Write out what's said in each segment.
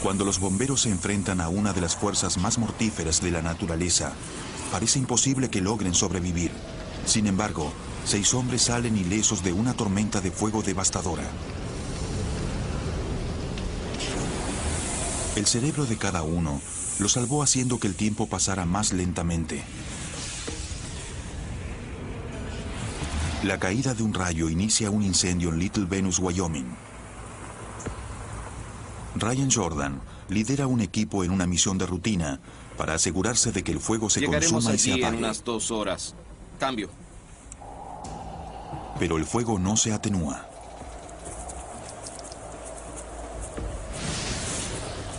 Cuando los bomberos se enfrentan a una de las fuerzas más mortíferas de la naturaleza, parece imposible que logren sobrevivir. Sin embargo, 6 hombres salen ilesos de una tormenta de fuego devastadora. El cerebro de cada uno lo salvó haciendo que el tiempo pasara más lentamente. La caída de un rayo inicia un incendio en Little Venus, Wyoming. Ryan Jordan lidera un equipo en una misión de rutina para asegurarse de que el fuego se consuma y se apague. Llegaremos allí en unas 2 horas. Cambio. Pero el fuego no se atenúa.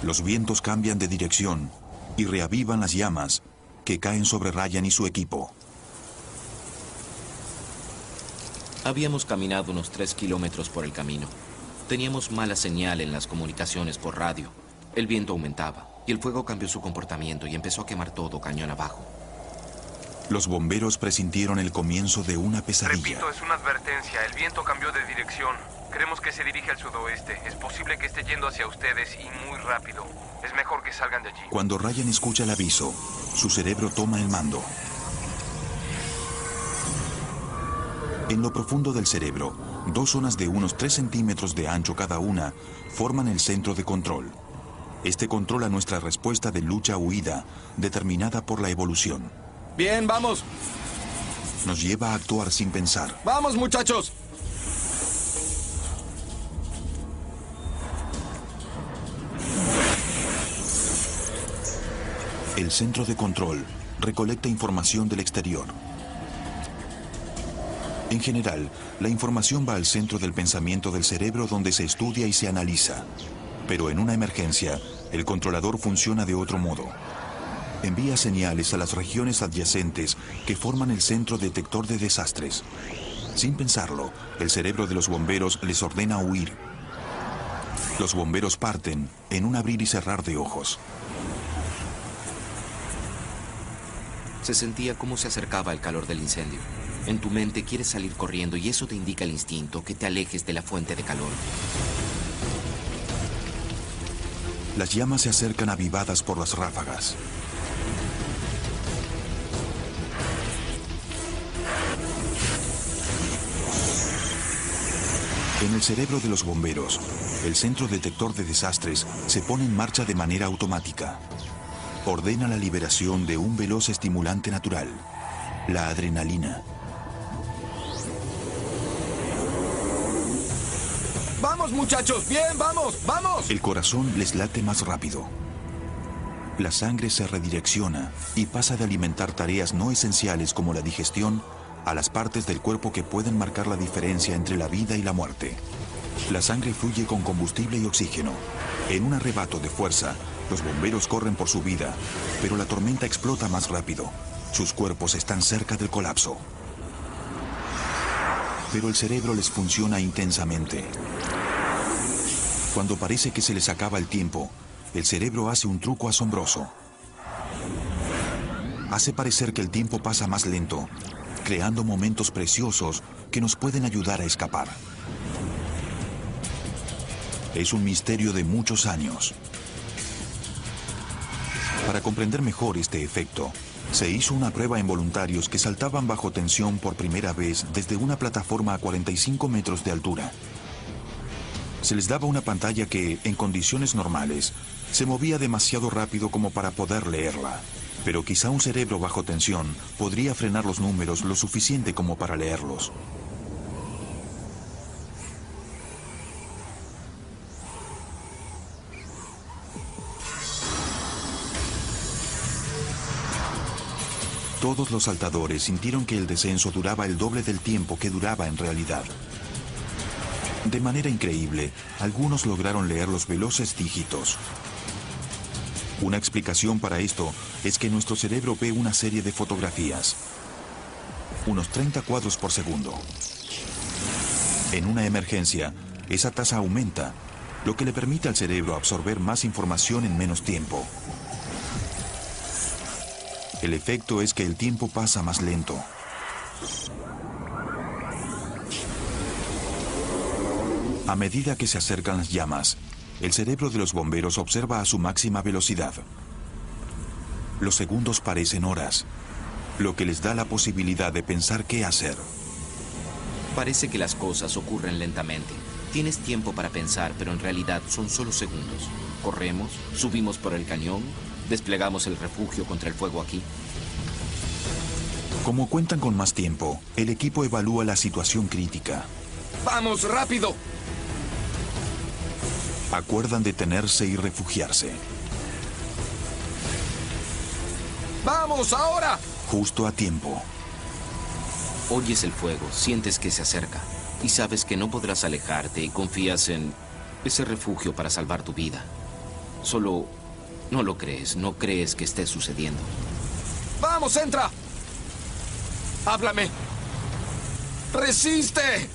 Los vientos cambian de dirección y reavivan las llamas que caen sobre Ryan y su equipo. Habíamos caminado unos 3 kilómetros por el camino. Teníamos mala señal en las comunicaciones por radio. El viento aumentaba y el fuego cambió su comportamiento y empezó a quemar todo cañón abajo. Los bomberos presintieron el comienzo de una pesadilla. Repito, es una advertencia. El viento cambió de dirección. Creemos que se dirige al sudoeste. Es posible que esté yendo hacia ustedes y muy rápido. Es mejor que salgan de allí. Cuando Ryan escucha el aviso, su cerebro toma el mando. En lo profundo del cerebro, 2 zonas de unos 3 centímetros de ancho cada una forman el centro de control. Este controla nuestra respuesta de lucha-huida, determinada por la evolución. Bien, vamos. Nos lleva a actuar sin pensar. ¡Vamos, muchachos! El centro de control recolecta información del exterior. En general, la información va al centro del pensamiento del cerebro donde se estudia y se analiza. Pero en una emergencia, el controlador funciona de otro modo. Envía señales a las regiones adyacentes que forman el centro detector de desastres. Sin pensarlo, el cerebro de los bomberos les ordena huir. Los bomberos parten en un abrir y cerrar de ojos. Se sentía cómo se acercaba el calor del incendio. En tu mente quieres salir corriendo y eso te indica el instinto que te alejes de la fuente de calor. Las llamas se acercan avivadas por las ráfagas. En el cerebro de los bomberos, el centro detector de desastres se pone en marcha de manera automática. Ordena la liberación de un veloz estimulante natural, la adrenalina. ¡Vamos, muchachos! ¡Bien, vamos! ¡Vamos! El corazón les late más rápido. La sangre se redirecciona y pasa de alimentar tareas no esenciales como la digestión a las partes del cuerpo que pueden marcar la diferencia entre la vida y la muerte. La sangre fluye con combustible y oxígeno. En un arrebato de fuerza, los bomberos corren por su vida, pero la tormenta explota más rápido. Sus cuerpos están cerca del colapso. Pero el cerebro les funciona intensamente. Cuando parece que se les acaba el tiempo, el cerebro hace un truco asombroso. Hace parecer que el tiempo pasa más lento, creando momentos preciosos que nos pueden ayudar a escapar. Es un misterio de muchos años. Para comprender mejor este efecto, se hizo una prueba en voluntarios que saltaban bajo tensión por primera vez desde una plataforma a 45 metros de altura. Se les daba una pantalla que, en condiciones normales, se movía demasiado rápido como para poder leerla. Pero quizá un cerebro bajo tensión podría frenar los números lo suficiente como para leerlos. Todos los saltadores sintieron que el descenso duraba el doble del tiempo que duraba en realidad. De manera increíble, algunos lograron leer los veloces dígitos. Una explicación para esto es que nuestro cerebro ve una serie de fotografías. Unos 30 cuadros por segundo. En una emergencia, esa tasa aumenta, lo que le permite al cerebro absorber más información en menos tiempo. El efecto es que el tiempo pasa más lento. A medida que se acercan las llamas, el cerebro de los bomberos observa a su máxima velocidad. Los segundos parecen horas, lo que les da la posibilidad de pensar qué hacer. Parece que las cosas ocurren lentamente. Tienes tiempo para pensar, pero en realidad son solo segundos. Corremos, subimos por el cañón, desplegamos el refugio contra el fuego aquí. Como cuentan con más tiempo, el equipo evalúa la situación crítica. ¡Vamos, rápido! Acuerdan detenerse y refugiarse. ¡Vamos, ahora! Justo a tiempo. Oyes el fuego, sientes que se acerca y sabes que no podrás alejarte y confías en ese refugio para salvar tu vida. Solo no lo crees, no crees que esté sucediendo. ¡Vamos, entra! ¡Háblame! ¡Resiste!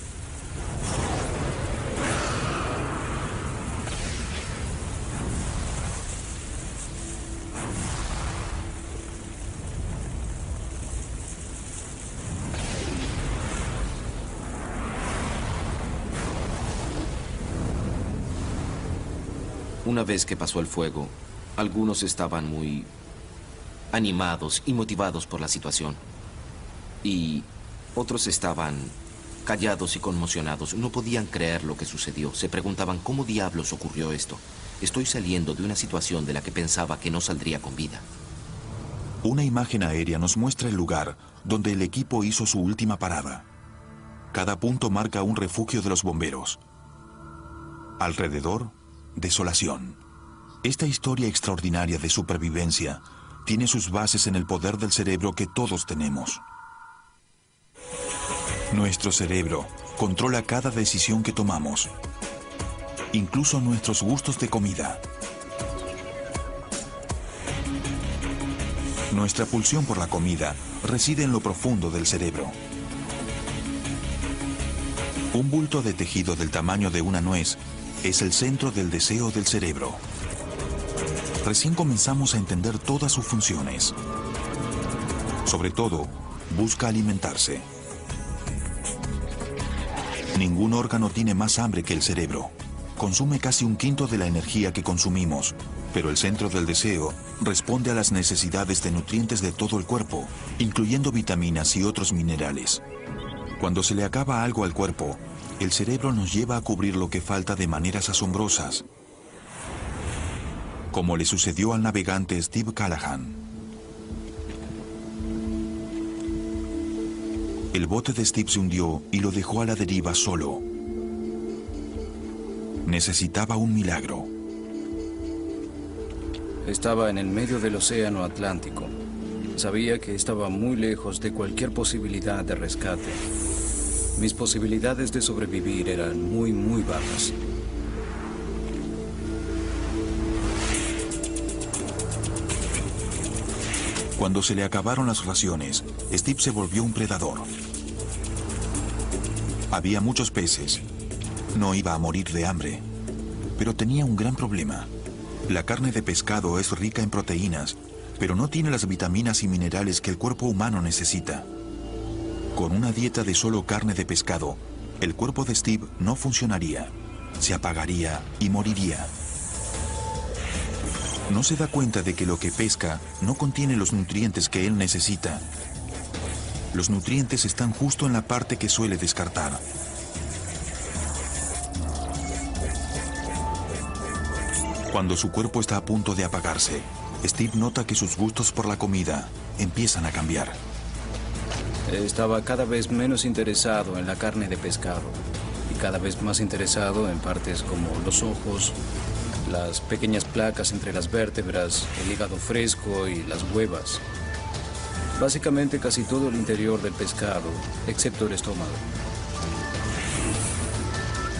Una vez que pasó el fuego, algunos estaban muy animados y motivados por la situación. Y otros estaban callados y conmocionados. No podían creer lo que sucedió. Se preguntaban, ¿cómo diablos ocurrió esto? Estoy saliendo de una situación de la que pensaba que no saldría con vida. Una imagen aérea nos muestra el lugar donde el equipo hizo su última parada. Cada punto marca un refugio de los bomberos. Alrededor, desolación. Esta historia extraordinaria de supervivencia tiene sus bases en el poder del cerebro que todos tenemos. Nuestro cerebro controla cada decisión que tomamos, incluso nuestros gustos de comida. Nuestra pulsión por la comida reside en lo profundo del cerebro. Un bulto de tejido del tamaño de una nuez es el centro del deseo del cerebro. Recién comenzamos a entender todas sus funciones. Sobre todo, busca alimentarse. Ningún órgano tiene más hambre que el cerebro. Consume casi un quinto de la energía que consumimos, pero el centro del deseo responde a las necesidades de nutrientes de todo el cuerpo, incluyendo vitaminas y otros minerales. Cuando se le acaba algo al cuerpo, el cerebro nos lleva a cubrir lo que falta de maneras asombrosas, como le sucedió al navegante Steve Callahan. El bote de Steve se hundió y lo dejó a la deriva solo. Necesitaba un milagro. Estaba en el medio del océano Atlántico. Sabía que estaba muy lejos de cualquier posibilidad de rescate. Mis posibilidades de sobrevivir eran muy bajas. Cuando se le acabaron las raciones, Steve se volvió un predador. Había muchos peces. No iba a morir de hambre. Pero tenía un gran problema. La carne de pescado es rica en proteínas, pero no tiene las vitaminas y minerales que el cuerpo humano necesita. Con una dieta de solo carne de pescado, el cuerpo de Steve no funcionaría. Se apagaría y moriría. No se da cuenta de que lo que pesca no contiene los nutrientes que él necesita. Los nutrientes están justo en la parte que suele descartar. Cuando su cuerpo está a punto de apagarse, Steve nota que sus gustos por la comida empiezan a cambiar. Estaba cada vez menos interesado en la carne de pescado y cada vez más interesado en partes como los ojos, las pequeñas placas entre las vértebras, el hígado fresco y las huevas. Básicamente casi todo el interior del pescado, excepto el estómago.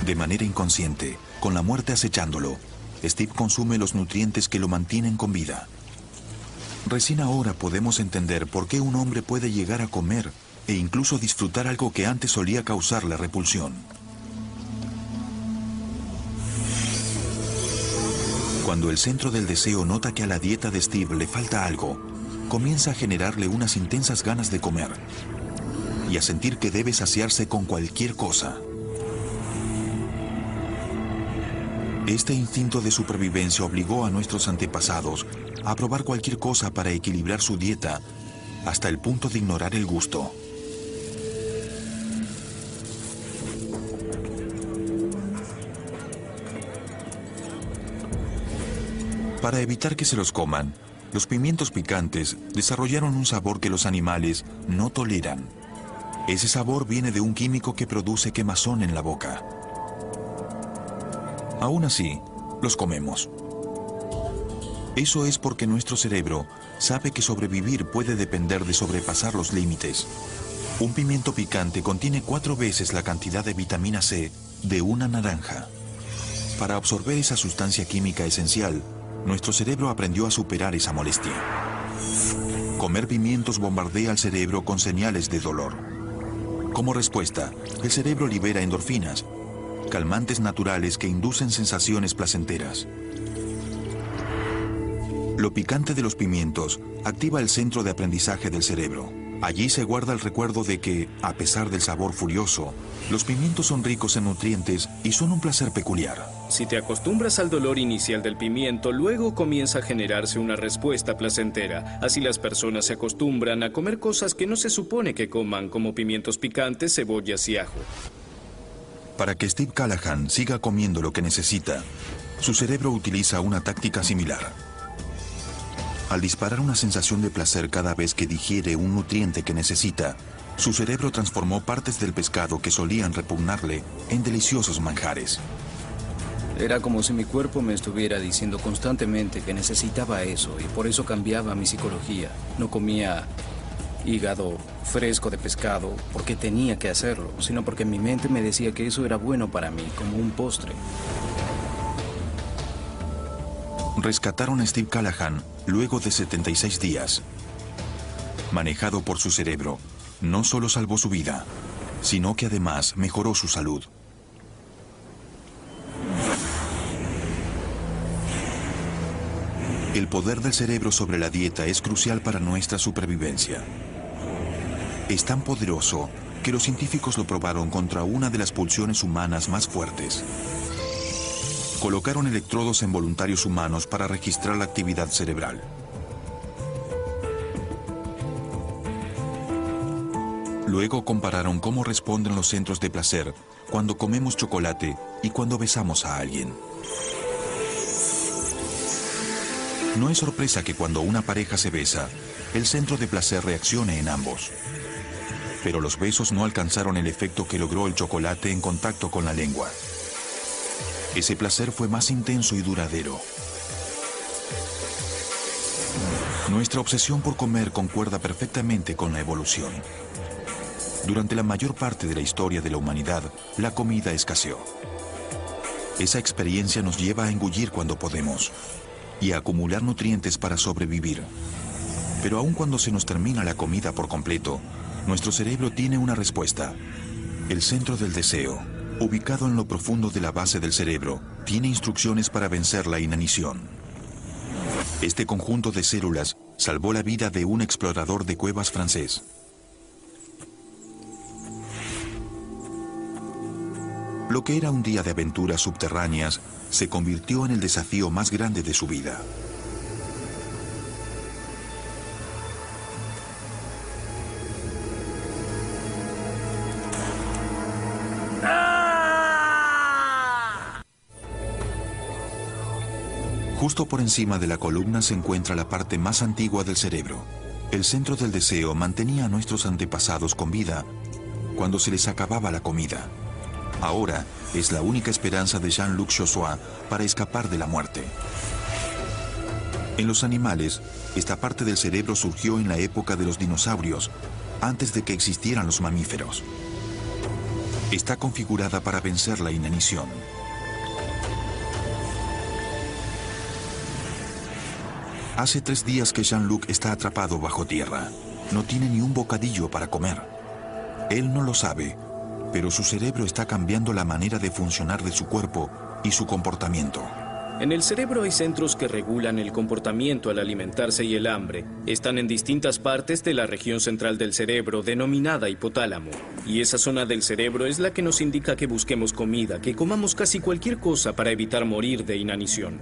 De manera inconsciente, con la muerte acechándolo, Steve consume los nutrientes que lo mantienen con vida. Recién ahora podemos entender por qué un hombre puede llegar a comer e incluso disfrutar algo que antes solía causarle repulsión. Cuando el centro del deseo nota que a la dieta de Steve le falta algo, comienza a generarle unas intensas ganas de comer y a sentir que debe saciarse con cualquier cosa. Este instinto de supervivencia obligó a nuestros antepasados a probar cualquier cosa para equilibrar su dieta, hasta el punto de ignorar el gusto. Para evitar que se los coman, los pimientos picantes desarrollaron un sabor que los animales no toleran. Ese sabor viene de un químico que produce quemazón en la boca. Aún así, los comemos. Eso es porque nuestro cerebro sabe que sobrevivir puede depender de sobrepasar los límites. Un pimiento picante contiene 4 veces la cantidad de vitamina C de una naranja. Para absorber esa sustancia química esencial, nuestro cerebro aprendió a superar esa molestia. Comer pimientos bombardea al cerebro con señales de dolor. Como respuesta, el cerebro libera endorfinas, calmantes naturales que inducen sensaciones placenteras. Lo picante de los pimientos activa el centro de aprendizaje del cerebro. Allí se guarda el recuerdo de que, a pesar del sabor furioso, los pimientos son ricos en nutrientes y son un placer peculiar. Si te acostumbras al dolor inicial del pimiento, luego comienza a generarse una respuesta placentera. Así las personas se acostumbran a comer cosas que no se supone que coman, como pimientos picantes, cebollas y ajo. Para que Steve Callahan siga comiendo lo que necesita, su cerebro utiliza una táctica similar. Al disparar una sensación de placer cada vez que digiere un nutriente que necesita, su cerebro transformó partes del pescado que solían repugnarle en deliciosos manjares. Era como si mi cuerpo me estuviera diciendo constantemente que necesitaba eso y por eso cambiaba mi psicología. No comía hígado fresco de pescado porque tenía que hacerlo, sino porque mi mente me decía que eso era bueno para mí, como un postre. Rescataron a Steve Callahan luego de 76 días. Manejado por su cerebro, no solo salvó su vida, sino que además mejoró su salud. El poder del cerebro sobre la dieta es crucial para nuestra supervivencia. Es tan poderoso que los científicos lo probaron contra una de las pulsiones humanas más fuertes. Colocaron electrodos en voluntarios humanos para registrar la actividad cerebral. Luego compararon cómo responden los centros de placer cuando comemos chocolate y cuando besamos a alguien. No es sorpresa que cuando una pareja se besa, el centro de placer reaccione en ambos. Pero los besos no alcanzaron el efecto que logró el chocolate en contacto con la lengua. Ese placer fue más intenso y duradero. Nuestra obsesión por comer concuerda perfectamente con la evolución. Durante la mayor parte de la historia de la humanidad, la comida escaseó. Esa experiencia nos lleva a engullir cuando podemos y a acumular nutrientes para sobrevivir. Pero aun cuando se nos termina la comida por completo, nuestro cerebro tiene una respuesta. El centro del deseo, ubicado en lo profundo de la base del cerebro, tiene instrucciones para vencer la inanición. Este conjunto de células salvó la vida de un explorador de cuevas francés. Lo que era un día de aventuras subterráneas se convirtió en el desafío más grande de su vida. Justo por encima de la columna se encuentra la parte más antigua del cerebro. El centro del deseo mantenía a nuestros antepasados con vida cuando se les acababa la comida. Ahora es la única esperanza de Jean-Luc Chaussoi para escapar de la muerte. En los animales, esta parte del cerebro surgió en la época de los dinosaurios, antes de que existieran los mamíferos. Está configurada para vencer la inanición. Hace 3 días que Jean-Luc está atrapado bajo tierra. No tiene ni un bocadillo para comer. Él no lo sabe, pero su cerebro está cambiando la manera de funcionar de su cuerpo y su comportamiento. En el cerebro hay centros que regulan el comportamiento al alimentarse y el hambre. Están en distintas partes de la región central del cerebro, denominada hipotálamo. Y esa zona del cerebro es la que nos indica que busquemos comida, que comamos casi cualquier cosa para evitar morir de inanición.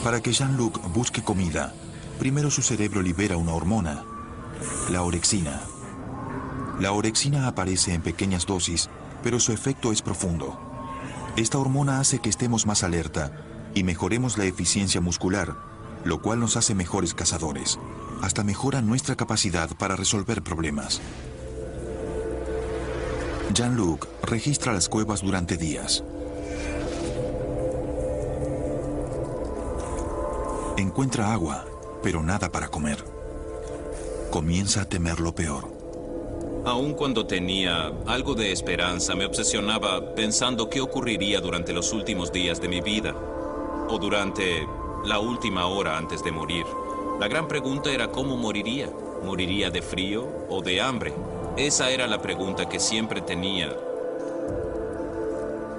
Para que Jean-Luc busque comida, primero su cerebro libera una hormona, la orexina. La orexina aparece en pequeñas dosis, pero su efecto es profundo. Esta hormona hace que estemos más alerta y mejoremos la eficiencia muscular, lo cual nos hace mejores cazadores. Hasta mejora nuestra capacidad para resolver problemas. Jean-Luc registra las cuevas durante días. Encuentra agua, pero nada para comer. Comienza a temer lo peor. Aun cuando tenía algo de esperanza, me obsesionaba pensando qué ocurriría durante los últimos días de mi vida, o durante la última hora antes de morir. La gran pregunta era cómo moriría. ¿Moriría de frío o de hambre? Esa era la pregunta que siempre tenía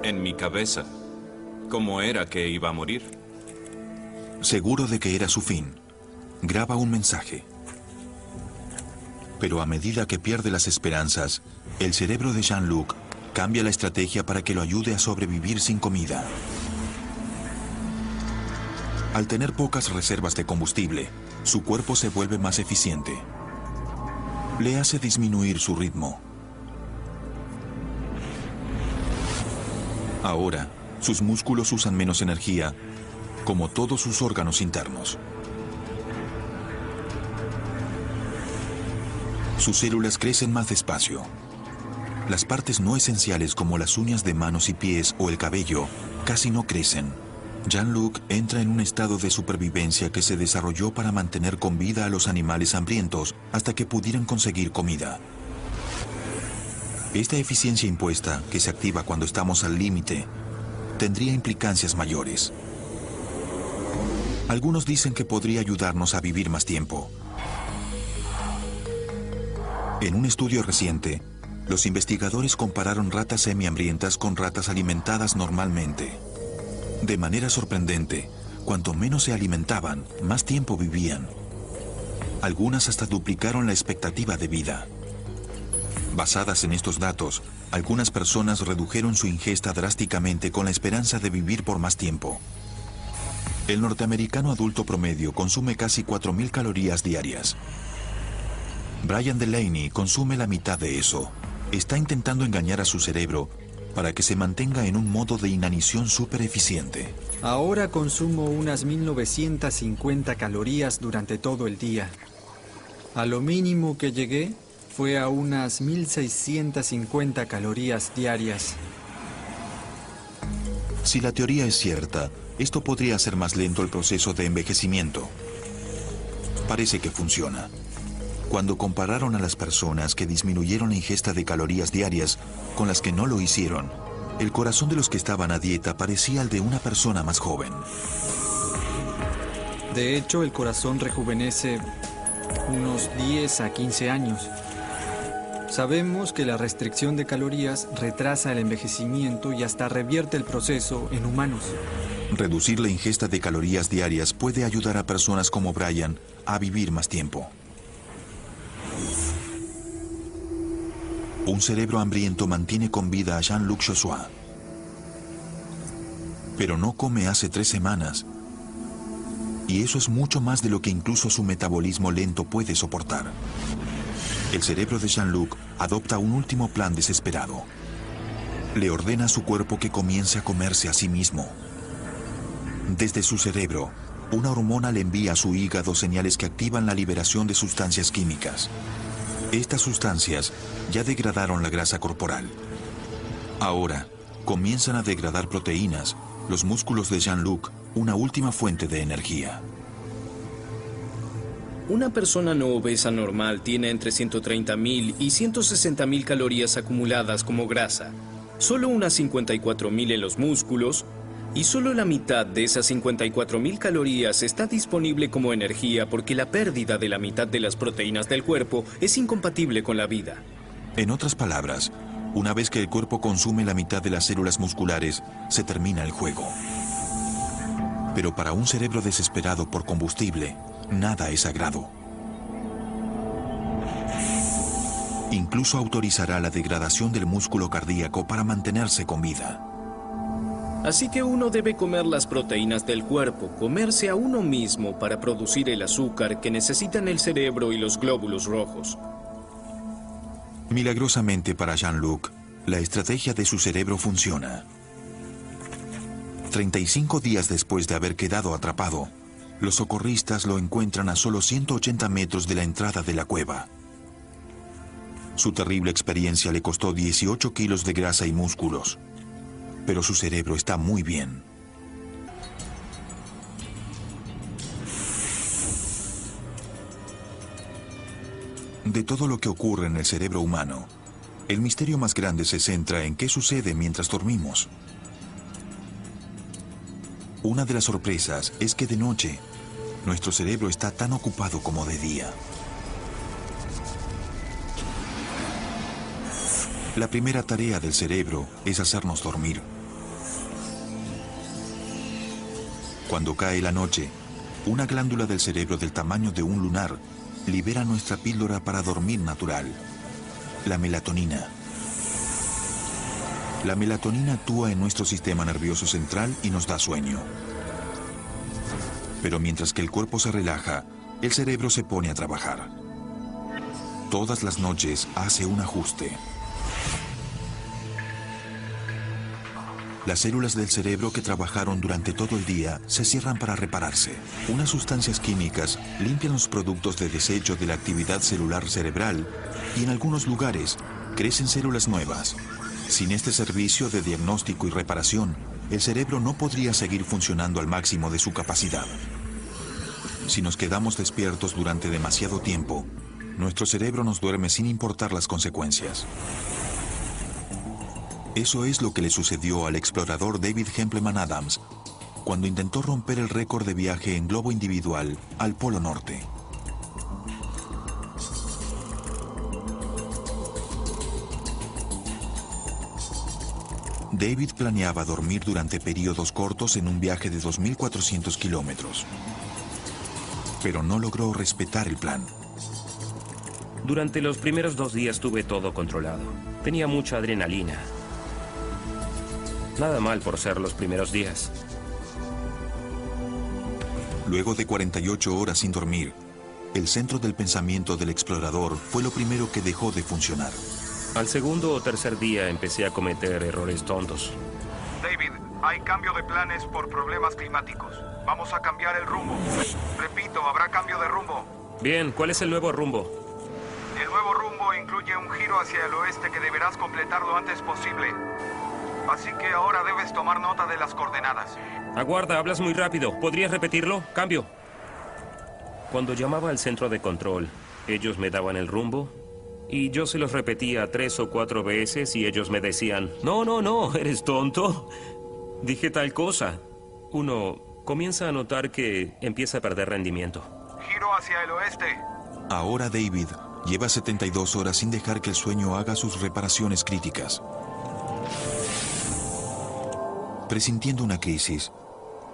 en mi cabeza. ¿Cómo era que iba a morir? Seguro de que era su fin, graba un mensaje. Pero a medida que pierde las esperanzas, el cerebro de Jean-Luc cambia la estrategia para que lo ayude a sobrevivir sin comida. Al tener pocas reservas de combustible, su cuerpo se vuelve más eficiente. Le hace disminuir su ritmo. Ahora, sus músculos usan menos energía, como todos sus órganos internos. Sus células crecen más despacio. Las partes no esenciales como las uñas de manos y pies o el cabello casi no crecen. Jean-Luc entra en un estado de supervivencia que se desarrolló para mantener con vida a los animales hambrientos hasta que pudieran conseguir comida. Esta eficiencia impuesta, que se activa cuando estamos al límite, tendría implicancias mayores. Algunos dicen que podría ayudarnos a vivir más tiempo. En un estudio reciente, los investigadores compararon ratas semihambrientas con ratas alimentadas normalmente. De manera sorprendente, cuanto menos se alimentaban, más tiempo vivían. Algunas hasta duplicaron la expectativa de vida. Basadas en estos datos, algunas personas redujeron su ingesta drásticamente con la esperanza de vivir por más tiempo. El norteamericano adulto promedio consume casi 4.000 calorías diarias. Brian Delaney consume la mitad de eso. Está intentando engañar a su cerebro para que se mantenga en un modo de inanición súper eficiente. Ahora consumo unas 1950 calorías durante todo el día. A lo mínimo que llegué fue a unas 1650 calorías diarias. Si la teoría es cierta, esto podría hacer más lento el proceso de envejecimiento. Parece que funciona. Cuando compararon a las personas que disminuyeron la ingesta de calorías diarias con las que no lo hicieron, el corazón de los que estaban a dieta parecía el de una persona más joven. De hecho, el corazón rejuvenece unos 10 a 15 años. Sabemos que la restricción de calorías retrasa el envejecimiento y hasta revierte el proceso en humanos. Reducir la ingesta de calorías diarias puede ayudar a personas como Brian a vivir más tiempo. Un cerebro hambriento mantiene con vida a Jean-Luc Chozois. Pero no come hace 3 semanas. Y eso es mucho más de lo que incluso su metabolismo lento puede soportar. El cerebro de Jean-Luc adopta un último plan desesperado. Le ordena a su cuerpo que comience a comerse a sí mismo. Desde su cerebro, una hormona le envía a su hígado señales que activan la liberación de sustancias químicas. Estas sustancias ya degradaron la grasa corporal. Ahora, comienzan a degradar proteínas, los músculos de Jean-Luc, una última fuente de energía. Una persona no obesa normal tiene entre 130.000 y 160.000 calorías acumuladas como grasa. Solo unas 54.000 en los músculos, y solo la mitad de esas 54.000 calorías está disponible como energía porque la pérdida de la mitad de las proteínas del cuerpo es incompatible con la vida. En otras palabras, Una vez que el cuerpo consume la mitad de las células musculares, se termina el juego. Pero para un cerebro desesperado por combustible, nada es sagrado. Incluso autorizará la degradación del músculo cardíaco para mantenerse con vida. Así que uno debe comer las proteínas del cuerpo, comerse a uno mismo para producir el azúcar que necesitan el cerebro y los glóbulos rojos. Milagrosamente para Jean-Luc, la estrategia de su cerebro funciona. 35 días después de haber quedado atrapado, los socorristas lo encuentran a solo 180 metros de la entrada de la cueva. Su terrible experiencia le costó 18 kilos de grasa y músculos, pero su cerebro está muy bien. De todo lo que ocurre en el cerebro humano, el misterio más grande se centra en qué sucede mientras dormimos. Una de las sorpresas es que de noche, nuestro cerebro está tan ocupado como de día. La primera tarea del cerebro es hacernos dormir. Cuando cae la noche, una glándula del cerebro del tamaño de un lunar libera nuestra píldora para dormir natural, la melatonina. La melatonina actúa en nuestro sistema nervioso central y nos da sueño. Pero mientras que el cuerpo se relaja, el cerebro se pone a trabajar. Todas las noches hace un ajuste. Las células del cerebro que trabajaron durante todo el día se cierran para repararse. Unas sustancias químicas limpian los productos de desecho de la actividad celular cerebral y en algunos lugares crecen células nuevas. Sin este servicio de diagnóstico y reparación, el cerebro no podría seguir funcionando al máximo de su capacidad. Si nos quedamos despiertos durante demasiado tiempo, nuestro cerebro nos duerme sin importar las consecuencias. Eso es lo que le sucedió al explorador David Hempleman Adams cuando intentó romper el récord de viaje en globo individual al Polo Norte. David planeaba dormir durante periodos cortos en un viaje de 2.400 kilómetros, pero no logró respetar el plan. Durante los primeros 2 días tuve todo controlado. Tenía mucha adrenalina. Nada mal por ser los primeros días. Luego de 48 horas sin dormir, el centro del pensamiento del explorador fue lo primero que dejó de funcionar. Al segundo o tercer día empecé a cometer errores tontos. David, hay cambio de planes por problemas climáticos. Vamos a cambiar el rumbo. Repito, habrá cambio de rumbo. Bien, ¿cuál es el nuevo rumbo? El nuevo rumbo incluye un giro hacia el oeste que deberás completar lo antes posible. Así que ahora debes tomar nota de las coordenadas. Aguarda, hablas muy rápido. ¿Podrías repetirlo? Cambio. Cuando llamaba al centro de control, ellos me daban el rumbo y yo se los repetía 3 o 4 veces y ellos me decían, no, ¿eres tonto? Dije tal cosa. Uno comienza a notar que empieza a perder rendimiento. Giro hacia el oeste. Ahora David lleva 72 horas sin dejar que el sueño haga sus reparaciones críticas. Presintiendo una crisis,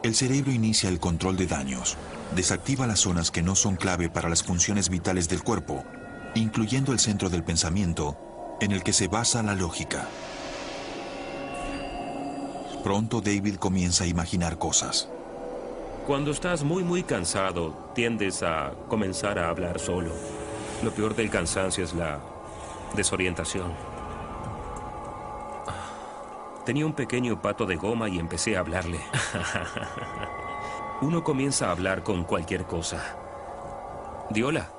el cerebro inicia el control de daños. Desactiva las zonas que no son clave para las funciones vitales del cuerpo, incluyendo el centro del pensamiento, en el que se basa la lógica. Pronto David comienza a imaginar cosas. Cuando estás muy cansado, tiendes a comenzar a hablar solo. Lo peor del cansancio es la desorientación. Tenía un pequeño pato de goma y empecé a hablarle. Uno comienza a hablar con cualquier cosa. Di hola.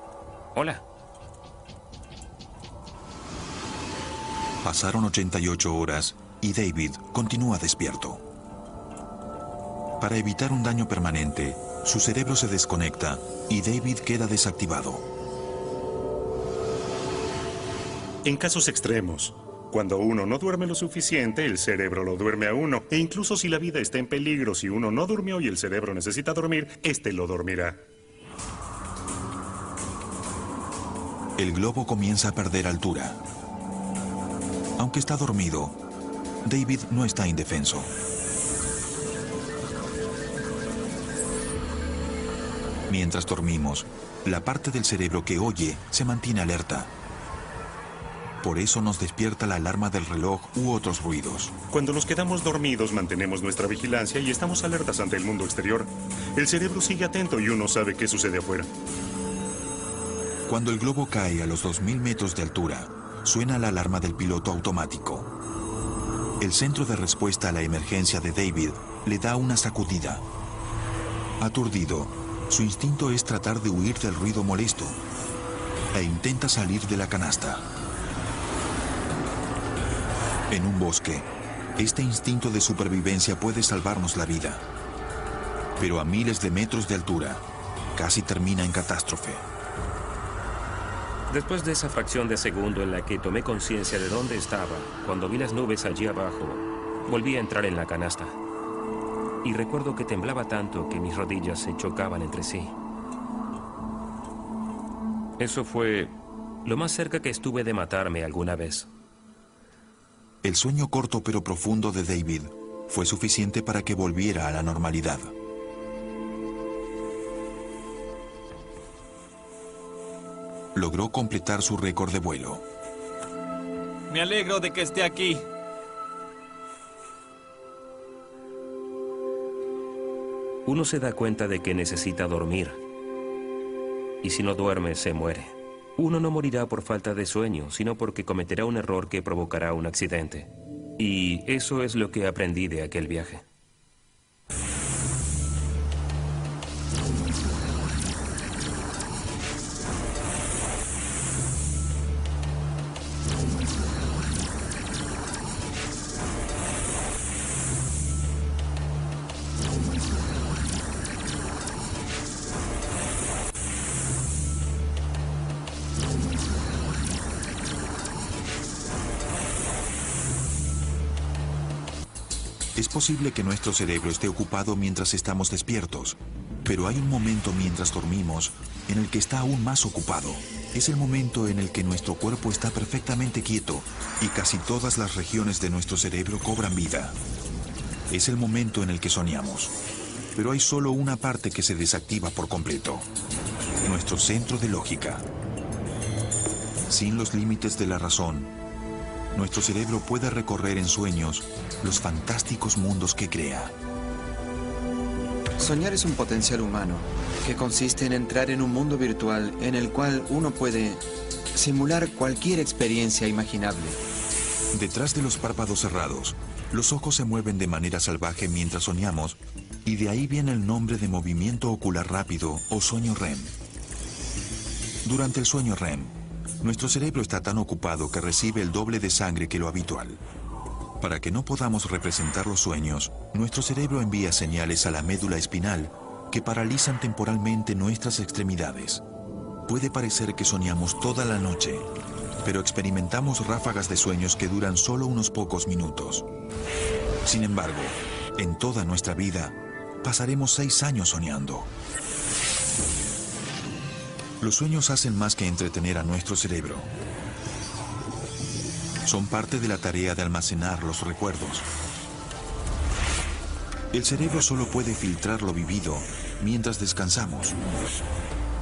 Hola. Pasaron 88 horas y David continúa despierto. Para evitar un daño permanente, su cerebro se desconecta y David queda desactivado. En casos extremos, cuando uno no duerme lo suficiente, el cerebro lo duerme a uno. E incluso si la vida está en peligro, si uno no durmió y el cerebro necesita dormir, este lo dormirá. El globo comienza a perder altura. Aunque está dormido, David no está indefenso. Mientras dormimos, la parte del cerebro que oye se mantiene alerta. Por eso nos despierta la alarma del reloj u otros ruidos. Cuando nos quedamos dormidos, mantenemos nuestra vigilancia y estamos alertas ante el mundo exterior. El cerebro sigue atento y uno sabe qué sucede afuera. Cuando el globo cae a los 2000 metros de altura, suena la alarma del piloto automático. El centro de respuesta a la emergencia de David le da una sacudida. Aturdido, su instinto es tratar de huir del ruido molesto e intenta salir de la canasta. En un bosque, este instinto de supervivencia puede salvarnos la vida. Pero a miles de metros de altura, casi termina en catástrofe. Después de esa fracción de segundo en la que tomé conciencia de dónde estaba, cuando vi las nubes allí abajo, volví a entrar en la canasta. Y recuerdo que temblaba tanto que mis rodillas se chocaban entre sí. Eso fue lo más cerca que estuve de matarme alguna vez. El sueño corto pero profundo de David fue suficiente para que volviera a la normalidad. Logró completar su récord de vuelo. Me alegro de que esté aquí. Uno se da cuenta de que necesita dormir. Y si no duerme, se muere. Uno no morirá por falta de sueño, sino porque cometerá un error que provocará un accidente. Y eso es lo que aprendí de aquel viaje. Es posible que nuestro cerebro esté ocupado mientras estamos despiertos, pero hay un momento mientras dormimos en el que está aún más ocupado. Es el momento en el que nuestro cuerpo está perfectamente quieto y casi todas las regiones de nuestro cerebro cobran vida. Es el momento en el que soñamos, pero hay solo una parte que se desactiva por completo: nuestro centro de lógica. Sin los límites de la razón, nuestro cerebro puede recorrer en sueños los fantásticos mundos que crea. Soñar es un potencial humano que consiste en entrar en un mundo virtual en el cual uno puede simular cualquier experiencia imaginable. Detrás de los párpados cerrados, los ojos se mueven de manera salvaje mientras soñamos, y de ahí viene el nombre de movimiento ocular rápido o sueño REM. Durante el sueño REM, nuestro cerebro está tan ocupado que recibe el doble de sangre que lo habitual. Para que no podamos representar los sueños, nuestro cerebro envía señales a la médula espinal que paralizan temporalmente nuestras extremidades. Puede parecer que soñamos toda la noche, pero experimentamos ráfagas de sueños que duran solo unos pocos minutos. Sin embargo, en toda nuestra vida, pasaremos 6 años soñando. Los sueños hacen más que entretener a nuestro cerebro. Son parte de la tarea de almacenar los recuerdos. El cerebro solo puede filtrar lo vivido mientras descansamos,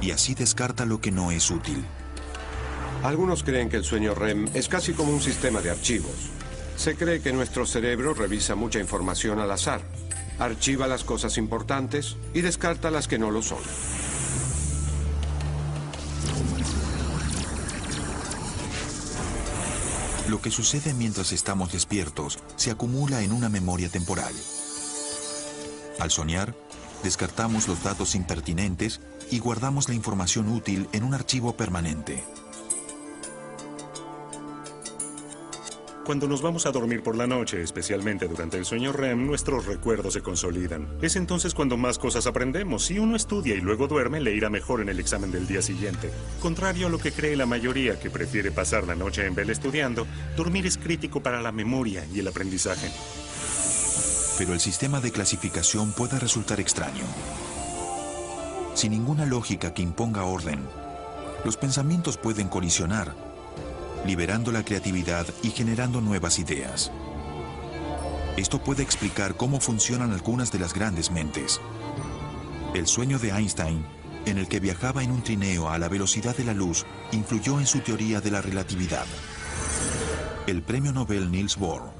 y así descarta lo que no es útil. Algunos creen que el sueño REM es casi como un sistema de archivos. Se cree que nuestro cerebro revisa mucha información al azar, archiva las cosas importantes y descarta las que no lo son. Lo que sucede mientras estamos despiertos se acumula en una memoria temporal. Al soñar, descartamos los datos impertinentes y guardamos la información útil en un archivo permanente. Cuando nos vamos a dormir por la noche, especialmente durante el sueño REM, nuestros recuerdos se consolidan. Es entonces cuando más cosas aprendemos. Si uno estudia y luego duerme, le irá mejor en el examen del día siguiente. Contrario a lo que cree la mayoría, que prefiere pasar la noche en vela estudiando, dormir es crítico para la memoria y el aprendizaje. Pero el sistema de clasificación puede resultar extraño. Sin ninguna lógica que imponga orden, los pensamientos pueden colisionar liberando la creatividad y generando nuevas ideas. Esto puede explicar cómo funcionan algunas de las grandes mentes. El sueño de Einstein, en el que viajaba en un trineo a la velocidad de la luz, influyó en su teoría de la relatividad. El premio Nobel Niels Bohr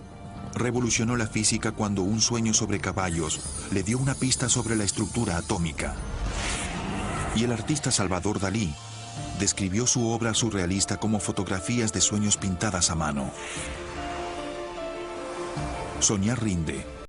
revolucionó la física cuando un sueño sobre caballos le dio una pista sobre la estructura atómica. Y el artista Salvador Dalí describió su obra surrealista como fotografías de sueños pintadas a mano. Soñar rinde.